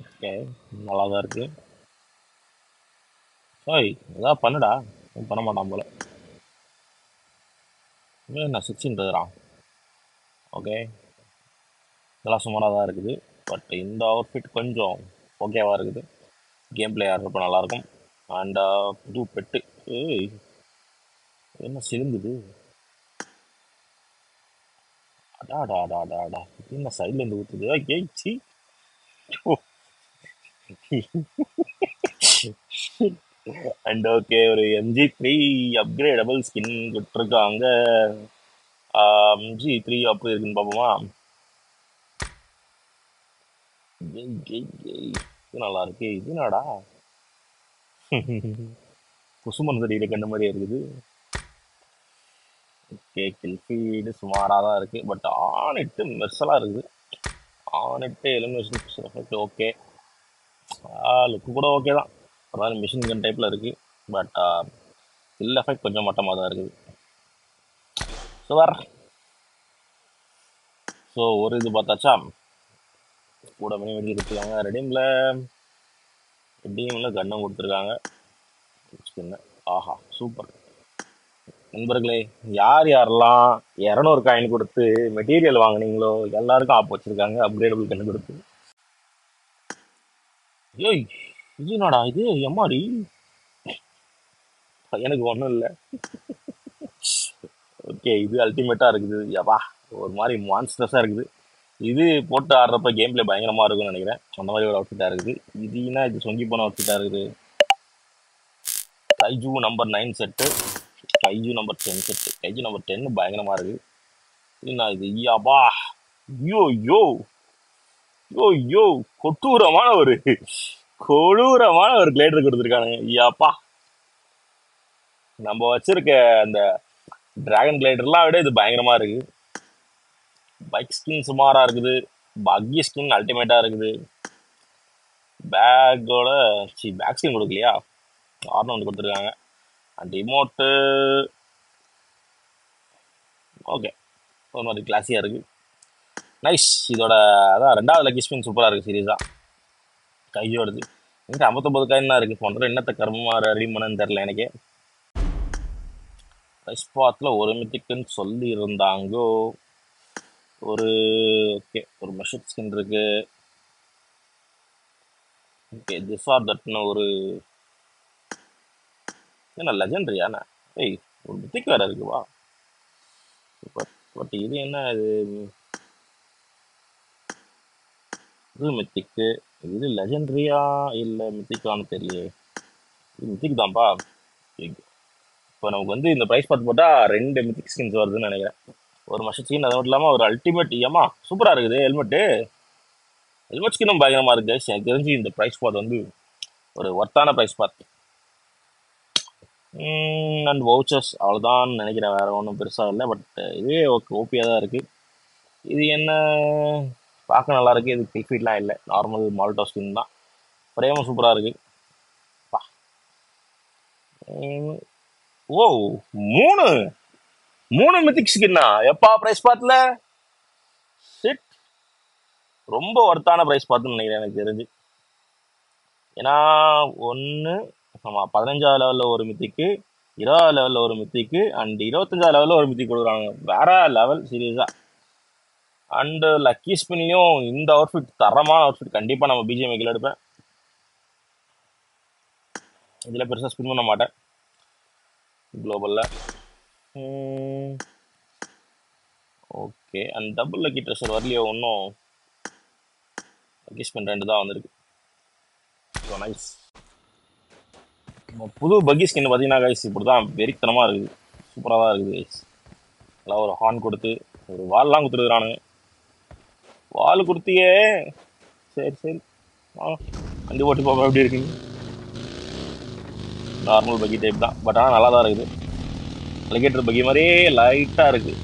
Okay, நல்லா தான் இருக்கு. ஓய், ஏதாவது பண்ணுடா. இவன் பண்ண மாட்டான் போல. இவன் நான் 16 ஓகே, இதெல்லாம் சுமாராக தான் இருக்குது. பட் இந்த அவுட்ஃபிட் கொஞ்சம் ஓகேவா இருக்குது. கேம் பிளே ஆடுறப்ப நல்லாயிருக்கும். அண்ட் புது பெட்டு. ஏய், என்ன சிலுங்குது? அடாடாடாடாடா, இது என்ன சைட்லேருந்து ஊற்றுது? ஏய் சி. அண்ட் ஓகே, ஒரு MG3 அப்கிரேடபிள் ஸ்கின் கொடுத்துருக்காங்க. MG3 அப்படி இருக்குன்னு பார்ப்போமா? ஏய் ஏய் ஏய், இது நல்லா இருக்கு. இது என்னடா? குசுமன் தடியில கண்ட மாதிரியே இருக்குது. ஓகே, கில்ஃபீடு சுமாராக தான் இருக்குது. பட் ஆனிட்டு மெர்சலாக இருக்குது. ஆனிட்டு எலிமினேஷன் எஃபெக்ட் ஓகே. லுக்கு கூட ஓகே தான். அதாவது மிஷின் கன் டைப்பில் இருக்குது. பட் கில் எஃபெக்ட் கொஞ்சம் மட்டமாக தான் இருக்குது. ஸோ ஒரு இது பார்த்தாச்சா? கூட மணி வெடி கொடுத்துருக்காங்க. ரெடீமில் கன்னும் கொடுத்துருக்காங்க. ஸ்கின்னு ஆஹா சூப்பர். நண்பர்களே, யார் யாரெல்லாம் 200 காயின் கொடுத்து மெட்டீரியல் வாங்குனீங்களோ எல்லாருக்கும் ஆப் வச்சுருக்காங்க அப்கிரேடபிள் கன்று கொடுத்து. ஏய், இது என்னடா இது? எம்மாடி, எனக்கு ஒன்றும் இல்லை. ஓகே, இது அல்டிமேட்டாக இருக்குது. யப்பா, ஒரு மாதிரி மான்ஸ்டர்ஸாக இருக்குது. இது போட்டு ஆடுறப்ப கேம் பிளே பயங்கரமாக இருக்கும்னு நினைக்கிறேன். அந்த மாதிரி ஒரு அவுட்ஃபிட்டாக இருக்குது. இதுனா இது சொங்கி போன அவுட்ஃபிட்டாக இருக்குது. கைஜூ number 9 set, கைஜூ number 10 set. கைஜூ number 10 பயங்கரமாக இருக்குது. என்ன இது? யப்பா, யோ யோ யோ யோ, கொடூரமான ஒரு கிளேடர் கொடுத்துருக்கானுங்க. யப்பா, நம்ம வச்சிருக்க அந்த டிராகன் கிளைடர்லாம் விட இது பயங்கரமா இருக்கு. பைக் ஸ்கின் சுமாரா இருக்குது. பக்கி ஸ்கின் அல்டிமேட்டா இருக்குது. பேக்கோட பேக் ஸ்கின் கொடுக்கலையா, ஆர்னமெண்ட் கொடுத்துருக்காங்க. அண்ட் இமோட்டு ஓகே, ஒரு மாதிரி கிளாஸியா இருக்கு. நைஸ். இதோட அதான் 2வது லக்கி ஸ்பின் சூப்பரா இருக்கு. சீரியஸா கையோடுது. எங்க 59 காயின் தான் இருக்கு. போன்ற என்னத்தை கர்மமா ரெடி பண்ணன்னு தெரியல எனக்கு. ரைஸ் பாத்தில் ஒரு மித்திக்குன்னு சொல்லி இருந்தாங்கோ. ஒரு ஓகே, ஒரு மெஷட் ஸ்கின் இருக்கு. ஓகே, திஸ் ஆர் தட்னு ஒரு என்ன லெஜெண்டரியாண்ணா? ஏய், ஒரு மித்திக் வேற இருக்குவா? பட் இது என்ன இது மித்திக்கு. இது லெஜெண்டரியா இல்லை மித்திக்கான்னு தெரியல. இது மித்திக் தான்ப்பா. இப்போ நமக்கு வந்து இந்த ப்ரைஸ் பார்த்து போட்டால் 2 மித்திக் ஸ்கின்ஸ் வருதுன்னு நினைக்கிறேன். ஒரு மெஷட் ஸ்கின், அது மட்டும் இல்லாமல் ஒரு அல்டிமேட். ஏமா சூப்பராக இருக்குது ஹெல்மெட் ஸ்கின்னும் பயங்கரமாக இருக்குது. எனக்கு தெரிஞ்சு இந்த ப்ரைஸ் பார்த்து வந்து ஒரு ஒர்த்தான ப்ரைஸ் பார்த்து. அண்ட் வவுச்சர்ஸ் அவ்வளோதான் நினைக்கிறேன். வேறு ஒன்றும் பெருசாக இல்லை. பட் இதுவே ஓபியாக தான் இருக்குது. இது என்ன பார்க்க நல்லா இருக்குது. இது கில்ஃபீட்லாம் இல்லை, நார்மல் மால்டோ ஸ்கின் தான். ஃப்ரேமும் சூப்பராக இருக்குது. ஓ, 3 மித்திக் ஸ்கின்னா எப்பா ப்ரைஸ் பார்த்துல? சிட், ரொம்ப ஒர்த்தான ப்ரைஸ் பார்த்துன்னு நினைக்கிறேன் எனக்கு தெரிஞ்சு. ஏன்னா ஒன்று ஆமாம், 15வது லெவலில் ஒரு மித்திக்கு, 20வது லெவலில் ஒரு மித்திக்கு, அண்ட் 25வது லெவலில் ஒரு மித்திக் கொடுக்குறாங்க. வேற லெவல் சீரியஸாக. அண்டு லக்கி ஸ்பின்லையும் இந்த அவுட்ஃபிட் தரமான அவுட்ஃபிட். கண்டிப்பாக நம்ம பிஜிஎம் கீழே எடுப்பேன். இதில் பெருசாக ஸ்பின் பண்ண மாட்டேன் குளோபலில். Okay, and double lucky treasure வரலையோ ஒன்றும். லக்கி ஸ்பின் 2 தான் வந்திருக்கு. So nice. புது பக்கி ஸ்கின் பார்த்தீங்கன்னா கைஸ் இப்படி தான் வெறித்தனமாக இருக்குது. சூப்பராக தான் இருக்குது கைஸ். நல்லா ஒரு ஹார்ன் கொடுத்து ஒரு வால்லாம் கொடுத்துருக்குறானுங்க. வால் கொடுத்தியே. சரி சரி, வண்டி ஓட்டி போக எப்படி இருக்குங்க? நார்மல் பக்கி டைப் தான். பட் ஆனால் நல்லா தான் இருக்குது. அலிகேட்டர் பக்கி மாதிரியே லைட்டாக இருக்குது.